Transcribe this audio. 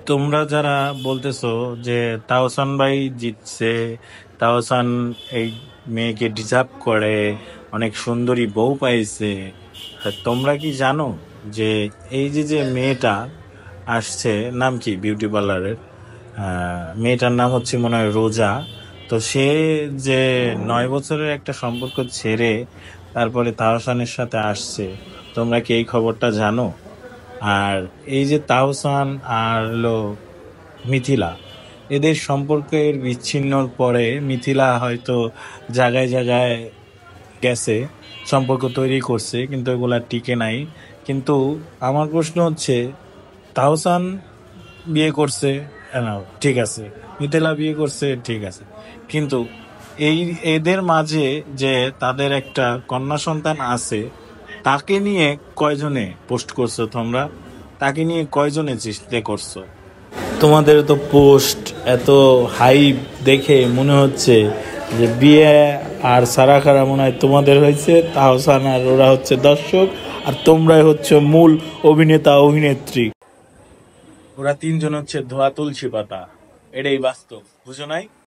তোমরা যারা বলতেছো যে তাওসান ভাই জিতছে, তাওসান এই মেয়েকে ডিজার্ভ করে, অনেক সুন্দরী বউ পাইছে, তা তোমরা কি জানো যে এই যে যে মেয়েটা আসছে, নাম কি বিউটি পার্লারের মেয়েটার নাম হচ্ছে মনে হয় রোজা। তো সে যে 9 বছরের একটা সম্পর্ক ছেড়ে তারপরে তাহসানের সাথে আসছে, তোমরা কি এই খবরটা জানো? আর এই যে তাহসান আর হলো মিথিলা, এদের সম্পর্কের বিচ্ছিন্নর পরে মিথিলা হয়তো জায়গায় জায়গায় গেছে, সম্পর্ক তৈরি করছে, কিন্তু এগুলা টিকে নাই। কিন্তু আমার প্রশ্ন হচ্ছে, তাহসান বিয়ে করছে, না ঠিক আছে, মিথিলা বিয়ে করছে ঠিক আছে, কিন্তু এই এদের মাঝে যে তাদের একটা কন্যা সন্তান আছে, তাকে নিয়ে কয়জনে পোস্ট করছো তোমরা? তাকে নিয়ে কয়জনে চিন্তা করছো? তোমাদের তো পোস্ট এত হাইপ দেখে মনে হচ্ছে যে বিয়ে আর সারা খারা মনে হয় তোমাদের হয়েছে, তাহসান আর ওরা হচ্ছে দর্শক, আর তোমরাই হচ্ছে মূল অভিনেতা অভিনেত্রী। ওরা তিনজন হচ্ছে ধোয়া তুলসী পাতা, এটাই বাস্তব, বুঝো নাই?